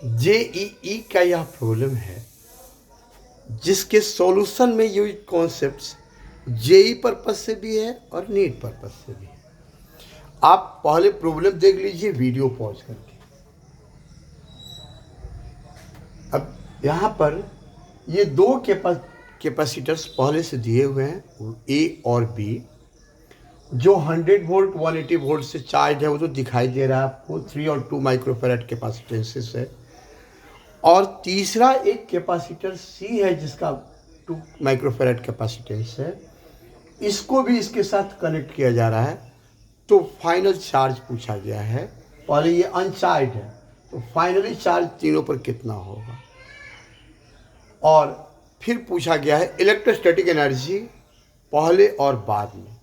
JEE का यह problem है जिसके सॉल्यूशन में यूज कॉन्सेप्ट्स जेई पर्पज से भी है और नीट पर्पज से भी है। आप पहले प्रॉब्लम देख लीजिए वीडियो पॉज करके। अब यहाँ पर ये दो कैपेसिटर्स पहले से दिए हुए हैं ए और बी। जो 100 वोल्ट 180 वोल्ट से चार्ज है वो तो दिखाई दे रहा है आपको, 3 और 2 माइक्रोफेरेड कैपेसिटेंसेस है। और तीसरा एक कैपेसिटर सी है जिसका 2 माइक्रोफेरेड कैपेसिटेंस है, इसको भी इसके साथ कनेक्ट किया जा रहा है। तो फाइनल चार्ज पूछा गया है, पहले ये अनचार्ज है तो फाइनली चार्ज तीनों पर कितना होगा। और फिर पूछा गया है इलेक्ट्रोस्टैटिक एनर्जी पहले और बाद में,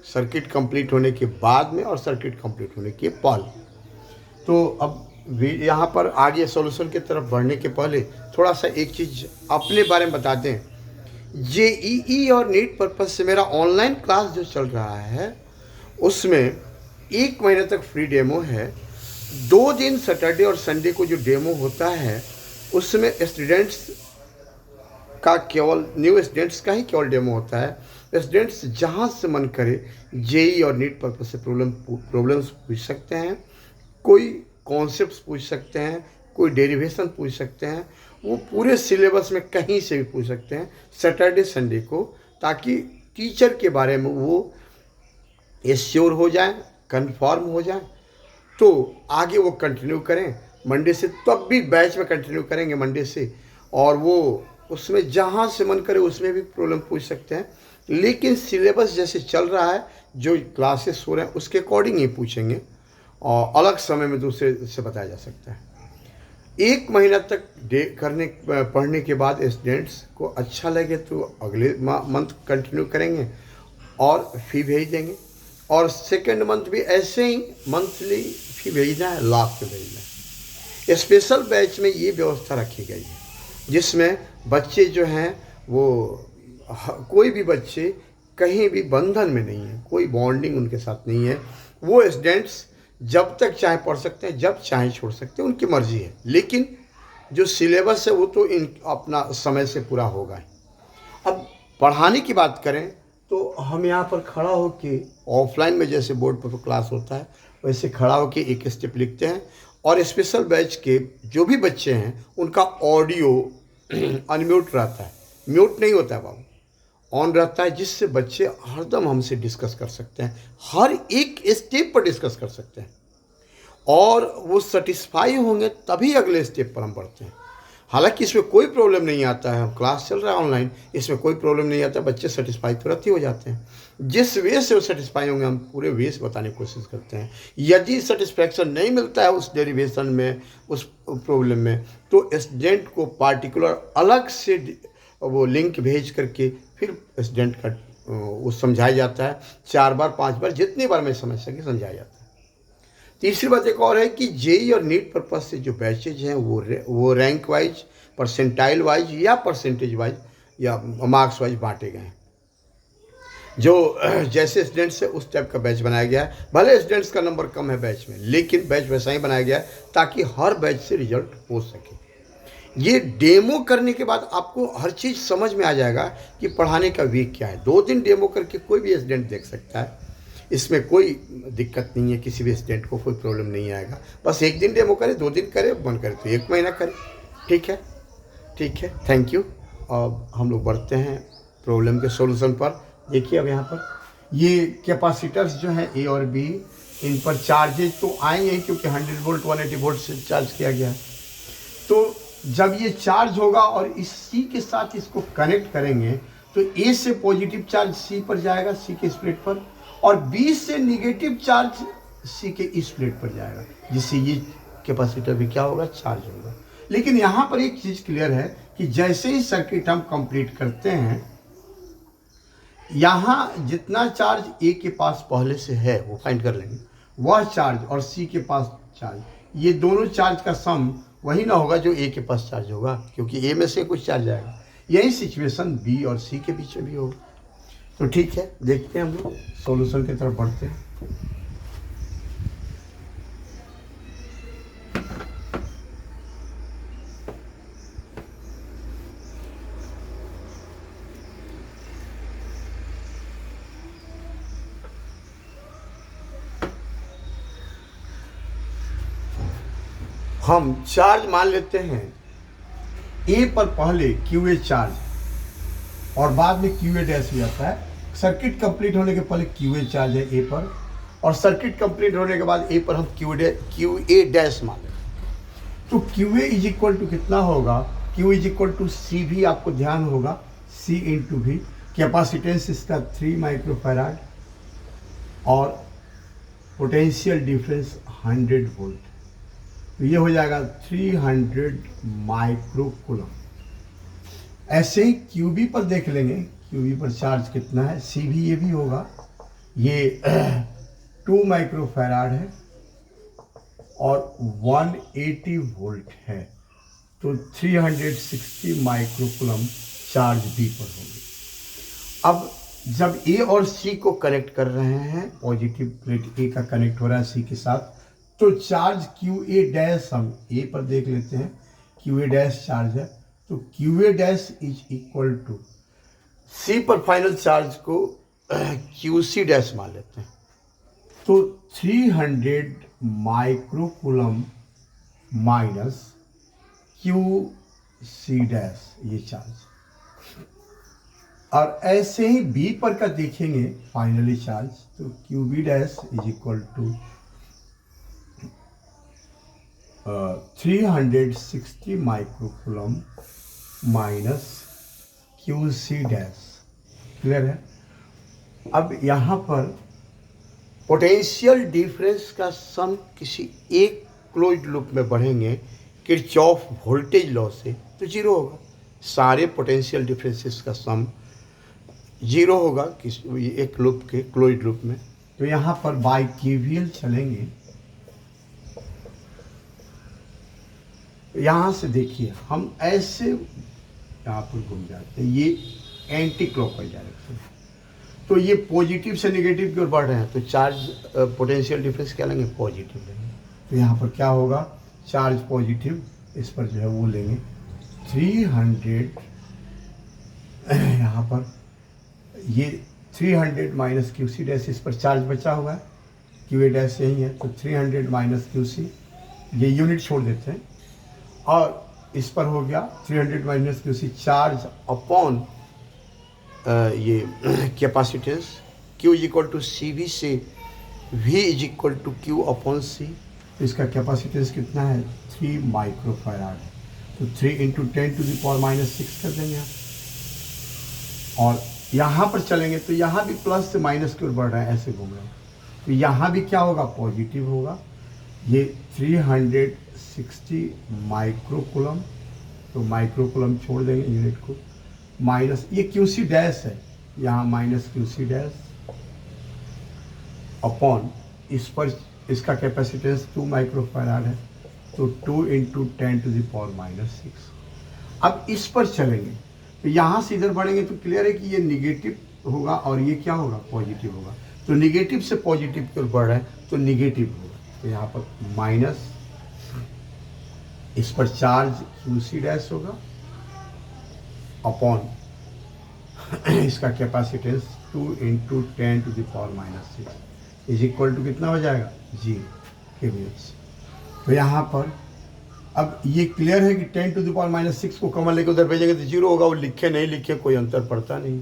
सर्किट कंप्लीट होने के बाद में और सर्किट कंप्लीट होने के पहले। तो अब यहाँ पर आगे सॉल्यूशन की तरफ बढ़ने के पहले थोड़ा सा एक चीज़ अपने बारे में बता दें। जेईई और नीट पर्पज से मेरा ऑनलाइन क्लास जो चल रहा है उसमें 1 महीने तक फ्री डेमो है। 2 दिन सैटरडे और संडे को जो डेमो होता है उसमें स्टूडेंट्स का केवल न्यू स्टूडेंट्स का ही केवल डेमो होता है। स्टूडेंट्स जहाँ से मन करे जेई और नीट पर्पज से प्रॉब्लम्स पूछ सकते हैं, कोई कॉन्सेप्ट्स पूछ सकते हैं, कोई डेरिवेशन पूछ सकते हैं, वो पूरे सिलेबस में कहीं से भी पूछ सकते हैं सैटरडे संडे को, ताकि टीचर के बारे में वो एश्योर हो जाए, कंफर्म हो जाए, तो आगे वो कंटिन्यू करें मंडे से। तब भी बैच में कंटिन्यू करेंगे मंडे से, और वो उसमें जहाँ से मन करे उसमें भी प्रॉब्लम पूछ सकते हैं। लेकिन सिलेबस जैसे चल रहा है, जो क्लासेस हो रहे हैं उसके अकॉर्डिंग ही पूछेंगे, और अलग समय में दूसरे से बताया जा सकता है। 1 महीना तक पढ़ने के बाद स्टूडेंट्स को अच्छा लगे तो अगले मंथ कंटिन्यू करेंगे और फ़ी भेज देंगे, और सेकेंड मंथ भी ऐसे ही मंथली फ़ी भेजना है, लास्ट में भेजना है। स्पेशल बैच में ये व्यवस्था रखी गई है जिसमें बच्चे जो हैं वो कोई भी बच्चे कहीं भी बंधन में नहीं है, कोई बॉन्डिंग उनके साथ नहीं है। वो स्टूडेंट्स जब तक चाहे पढ़ सकते हैं, जब चाहे छोड़ सकते हैं, उनकी मर्जी है। लेकिन जो सिलेबस है वो तो अपना समय से पूरा होगा ही। अब पढ़ाने की बात करें तो हम यहाँ पर खड़ा होके ऑफलाइन में जैसे बोर्ड पर क्लास होता है वैसे खड़ा होके एक स्टेप लिखते हैं, और स्पेशल बैच के जो भी बच्चे हैं उनका ऑडियो अनम्यूट रहता है, म्यूट नहीं होता है बाबू, ऑन रहता है, जिससे बच्चे हरदम हमसे डिस्कस कर सकते हैं, हर एक स्टेप पर डिस्कस कर सकते हैं, और वो सेटिस्फाई होंगे तभी अगले स्टेप पर हम बढ़ते हैं। हालांकि इसमें कोई प्रॉब्लम नहीं आता है, क्लास चल रहा है ऑनलाइन, इसमें कोई प्रॉब्लम नहीं आता, बच्चे सेटिस्फाई तुरंत ही हो जाते हैं। जिस वे से वो सेटिस्फाई होंगे हम पूरे वे से बताने की कोशिश करते हैं। यदि सेटिस्फैक्शन नहीं मिलता है उस डेरिवेशन में, उस प्रॉब्लम में, तो स्टूडेंट को पार्टिकुलर अलग से वो लिंक भेज करके फिर स्टूडेंट का वो समझाया जाता है। 4 बार 5 बार जितनी बार मैं समझ सके समझाया जाता है। तीसरी बात एक और है कि जेई और नीट पर्पज से जो बैचेज हैं वो रैंक वाइज, परसेंटाइल वाइज या परसेंटेज वाइज या मार्क्स वाइज बांटे गए हैं। जो जैसे स्टूडेंट्स है उस टाइप का बैच बनाया गया है। भले स्टूडेंट्स का नंबर कम है बैच में, लेकिन बैच वैसा ही बनाया गया है ताकि हर बैच से रिजल्ट हो सके। ये डेमो करने के बाद आपको हर चीज़ समझ में आ जाएगा कि पढ़ाने का वे क्या है। 2 दिन डेमो करके कोई भी स्टूडेंट देख सकता है, इसमें कोई दिक्कत नहीं है, किसी भी स्टूडेंट को कोई प्रॉब्लम नहीं आएगा। बस 1 दिन डेमो करे, 2 दिन करे, मन करे तो 1 महीना करे। ठीक है, ठीक है, थैंक यू। अब हम लोग बढ़ते हैं प्रॉब्लम के सॉल्यूशन पर। देखिए अब यहाँ पर ये कैपेसिटर्स जो हैं ए और बी, इन पर चार्जेज तो आएंगे क्योंकि 100 वोल्ट 180 वोल्ट से चार्ज किया गया है। तो जब ये चार्ज होगा और इस सी के साथ इसको कनेक्ट करेंगे तो ए से पॉजिटिव चार्ज सी पर जाएगा, सी के इस प्लेट पर, और बी से निगेटिव चार्ज सी के इस प्लेट पर जाएगा, जिससे ये कैपेसिटर भी क्या होगा, चार्ज होगा। लेकिन यहाँ पर एक चीज़ क्लियर है कि जैसे ही सर्किट हम कंप्लीट करते हैं, यहाँ जितना चार्ज ए के पास पहले से है वो फाइंड कर लेंगे, वह चार्ज और सी के पास चार्ज, ये दोनों चार्ज का सम वही ना होगा जो ए के पास चार्ज होगा, क्योंकि ए में से कुछ चार्ज आएगा। यही सिचुएशन बी और सी के बीच में भी होगा। तो ठीक है, देखते हैं हम लोग सॉल्यूशन की तरफ बढ़ते हैं। हम चार्ज मान लेते हैं ए पर पहले क्यू ए चार्ज और बाद में क्यू ए डैश हो जाता है। सर्किट कंप्लीट होने के पहले क्यू ए चार्ज है ए पर, और सर्किट कंप्लीट होने के बाद ए पर हम क्यू ए डैश मान लेते हैं। तो Q A is equal to कितना होगा, Q is equal to C भी आपको ध्यान होगा, सी इंटू भी। कैपेसिटेंस इसका 3 माइक्रोफैराड और पोटेंशियल डिफरेंस 100 वोल्ट, तो ये हो जाएगा 300 माइक्रोकूलम। ऐसे ही क्यूबी पर देख लेंगे, क्यूबी पर चार्ज कितना है, सी भी ये भी होगा, ये 2 माइक्रोफैराड है और 180 वोल्ट है, तो 360 माइक्रोकूलम चार्ज बी पर होगी। अब जब ए और सी को कनेक्ट कर रहे हैं, पॉजिटिव प्लेट ए का कनेक्ट हो रहा है सी के साथ, तो चार्ज क्यू ए डैश हम ए पर देख लेते हैं, क्यू ए डैश चार्ज है, तो Q A dash is equal to C पर फाइनल चार्ज को क्यू सी डैश मान लेते हैं, तो 300 microcoulomb minus Q C dash ये चार्ज। और ऐसे ही बी पर का देखेंगे फाइनली चार्ज, तो Q B dash is equal to 360 microcoulomb minus Q C dash. Clear है। अब यहाँ पर पोटेंशियल डिफरेंस का सम किसी एक क्लोज्ड लूप में बढ़ेंगे किरचॉफ वोल्टेज लॉ से, तो जीरो होगा। सारे पोटेंशियल डिफरेंसेस का सम जीरो होगा किसी एक लूप के क्लोज्ड लूप में। तो यहाँ पर बाय केवीएल चलेंगे, यहाँ से देखिए हम ऐसे यहाँ पर घूम जाते हैं, ये एंटी क्लॉकवाइज डायरेक्शन है, तो ये पॉजिटिव से नेगेटिव की ओर बढ़ रहे हैं, तो चार्ज पोटेंशियल डिफरेंस क्या लेंगे, पॉजिटिव लेंगे। तो यहाँ पर क्या होगा, चार्ज पॉजिटिव, इस पर जो है वो लेंगे 300, यहाँ पर ये 300 माइनस क्यू सी डैश, इस पर चार्ज बचा हुआ है, क्यू ए डैश यही है, तो 300 माइनस क्यू सी, ये यूनिट छोड़ देते हैं, और इस पर हो गया 300 minus Q C charge upon ये capacitance, Q is equal to C V से V is equal to Q upon C. तो इसका कैपेसिटेंस कितना है, 3 माइक्रोफैराड है, तो 3 इंटू 10⁻⁻6 कर देंगे आप। और यहाँ पर चलेंगे तो यहाँ भी प्लस से माइनस की ओर बढ़ रहा है, ऐसे घूम रहे हैं, तो यहाँ भी क्या होगा, पॉजिटिव होगा। ये 360 माइक्रोकूलम, तो माइक्रोकूलम छोड़ देंगे यूनिट को, माइनस ये क्यू सी डैश है, यहाँ minus Q C dash upon इस पर इसका कैपेसिटेंस 2 माइक्रोफैराड है, तो 2 इंटू 10⁻⁻6। अब इस पर चलेंगे तो यहाँ से इधर बढ़ेंगे तो क्लियर है कि ये निगेटिव होगा और ये क्या होगा, पॉजिटिव होगा। तो निगेटिव से पॉजिटिव की ओर बढ़ रहा है तो निगेटिव होगा, तो यहाँ पर माइनस, इस पर चार्ज क्यू सी डैश होगा अपॉन इसका capacitance 2 into 10⁻⁻6 is equal to कितना हो जाएगा, 0 केवीएल्स। तो यहाँ पर अब ये क्लियर है कि 10⁻⁻6 को कॉमन लेके उधर भेजेंगे तो 0 होगा, वो लिखे नहीं लिखे कोई अंतर पड़ता नहीं।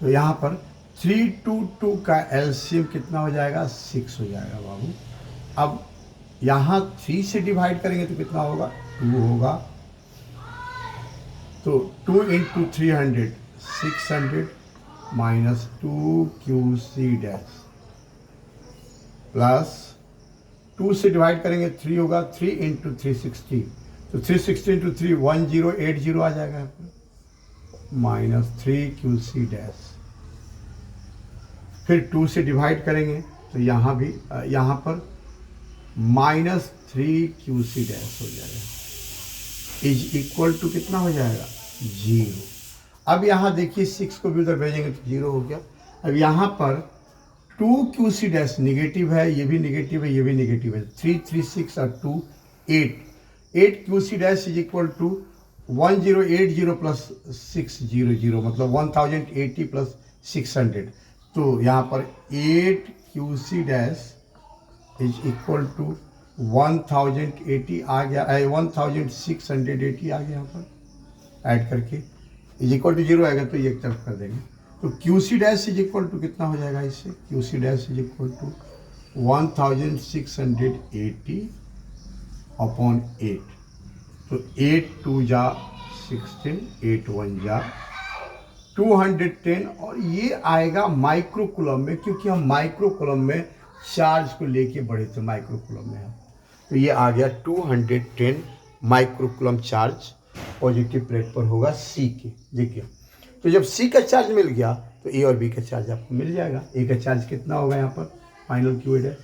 तो यहाँ पर 3 2 2 का एलसीएम कितना हो जाएगा, 6 हो जाएगा बाबू। अब यहाँ 3 से डिवाइड करेंगे तो कितना होगा, 2 होगा, तो 2 into 300 600 minus 2 Q C dash plus 2 से डिवाइड करेंगे 3 होगा, 3 इंटू 360, तो 360 इंटू 3 1080 आ जाएगा, माइनस 3 क्यू सी डैश। फिर 2 से डिवाइड करेंगे तो यहाँ भी यहाँ पर माइनस 3 क्यू सी डैश हो जाएगा, इज इक्वल टू कितना हो जाएगा, 0। अब यहाँ देखिए 6 को भी उधर भेजेंगे तो 0 हो गया। अब यहाँ पर 2 क्यू सी डैश निगेटिव है, ये भी निगेटिव है, ये भी निगेटिव है, 3 3 6 और 2 8 Q C dash is equal to 1080 plus 600, मतलब 1080 प्लस 600। तो यहाँ पर 8 Q C dash is equal to 1080 आ गया, 1680 आ गया यहाँ पर ऐड करके, इज इक्वल टू 0 आएगा तो ये एक तरफ कर देंगे। तो Q C dash is equal to कितना हो जाएगा इससे, Q C dash is equal to 1680 upon 8। तो 8 2 जा 16, 8 1 जा 210, और ये आएगा माइक्रोकुलम में, क्योंकि हम माइक्रोकुलम में चार्ज को लेके बढ़े थे माइक्रोकुलम में हम। तो ये आ गया 210 माइक्रोकुलम चार्ज पॉजिटिव प्लेट पर होगा सी के। देखिए, तो जब सी का चार्ज मिल गया तो ए और बी का चार्ज आपको मिल जाएगा। ए का चार्ज कितना होगा यहाँ पर, final Q A dash,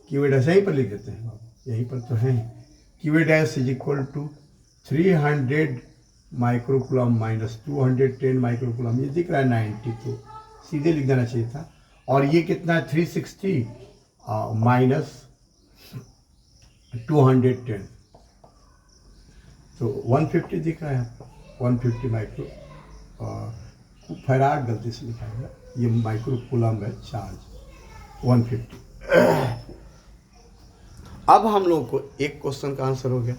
Q A dash यहीं पर लिख देते हैं बाबू, यहीं पर तो है। Q A dash is equal to 300 microcoulomb minus 210 microcoulomb, ये दिख रहा है 90, तो सीधे लिख देना चाहिए था। और ये कितना है 360 माइनस 210, तो 150 दिख रहा है, 150 माइक्रो फैराड, गलती से लिखा है, ये माइक्रोकुलम है चार्ज 150। अब हम लोगों को एक क्वेश्चन का आंसर हो गया।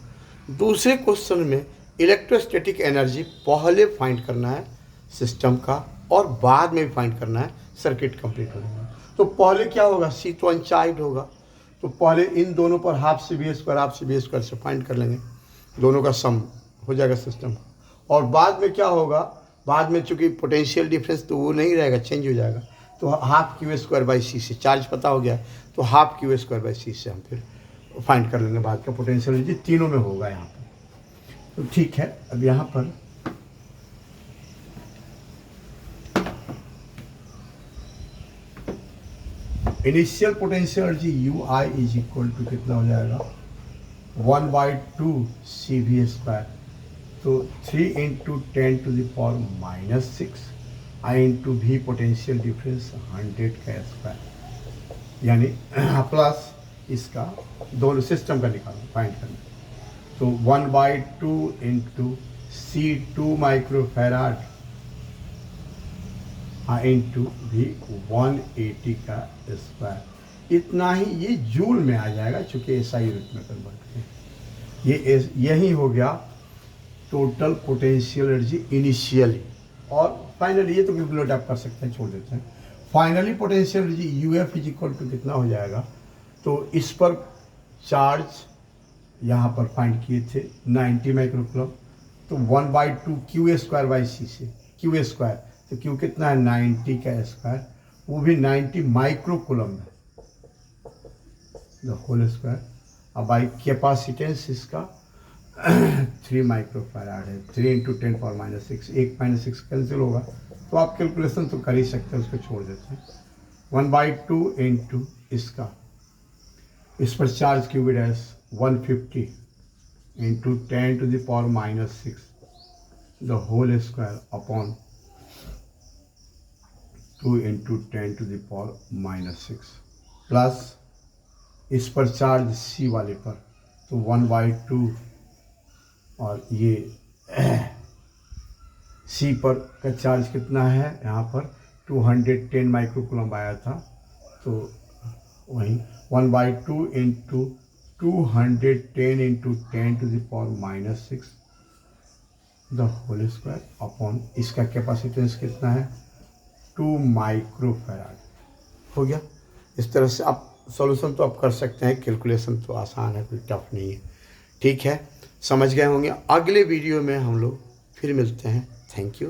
दूसरे क्वेश्चन में इलेक्ट्रोस्टैटिक एनर्जी पहले फाइंड करना है सिस्टम का, और बाद में भी फाइंड करना है सर्किट कंप्लीट होने में। तो पहले क्या होगा, सी तो अनचार्ज होगा, तो पहले इन दोनों पर हाफ सी बी स्क्वायर से फाइंड कर लेंगे, दोनों का सम हो जाएगा सिस्टम। और बाद में क्या होगा, बाद में चूंकि पोटेंशियल डिफरेंस तो वो नहीं रहेगा, चेंज हो जाएगा, तो हाफ क्यू स्क्वायर बाई सी से चार्ज पता हो गया, तो हाफ क्यू स्क्वायर बाई सी से हम फिर फाइंड कर लेंगे बाद का पोटेंशियल एनर्जी, तीनों में होगा यहाँ पर। तो ठीक है, अब यहाँ पर initial potential energy U I is equal to कितना हो जाएगा, 1/2 सी वी स्क्वायर, तो 3 × 10⁻⁻⁶ आई इंटू भी पोटेंशियल डिफरेंस 100 का स्क्वायर, यानी प्लस इसका दोनों सिस्टम का निकालना फाइंड करना। तो 1/2 × C2 माइक्रोफैराड इंटू भी 180 का स्क्वायर, इतना ही ये जूल में आ जाएगा, चूँकि SI यूनिट में कन्वर्ट है। ये यही हो गया टोटल पोटेंशियल एनर्जी इनिशियली, और फाइनली ये तो कैलकुलेट आप कर सकते हैं, छोड़ देते हैं। Finally potential energy UF is equal to कितना हो जाएगा, तो इस पर चार्ज यहाँ पर फाइंड किए थे 90 माइक्रोकुलम, तो 1/2 क्यू स्क्वायर बाई सी से, क्यू स्क्वायर तो क्यू कितना है 90 का स्क्वायर, वो भी 90 माइक्रोकुलम में, द होल स्क्वायर। अब बाई कैपेसिटेंस इसका 3 माइक्रोफैराड है, 3 × 10⁻⁶, 1 - 6 कैंसिल होगा, तो आप कैलकुलेशन तो कर ही सकते हैं, उसको छोड़ देते हैं। 1/2 इंटू इसका, इस पर charge Q dash 150 into 10⁻⁻⁶, the whole square upon 2 × 10⁻⁻⁶, plus इस पर चार्ज सी वाले पर, तो 1/2, और ये सी पर का चार्ज कितना है, यहाँ पर 210 माइक्रोकुलम आया था, तो वहीं 1/2 into 210 into 10⁻⁻⁶, the whole square upon इसका कैपेसिटेंस कितना है 2 माइक्रोफैराड हो गया। इस तरह से आप सॉल्यूशन तो आप कर सकते हैं, कैलकुलेशन तो आसान है, कोई टफ नहीं है। ठीक है, समझ गए होंगे। अगले वीडियो में हम लोग फिर मिलते हैं। Thank you.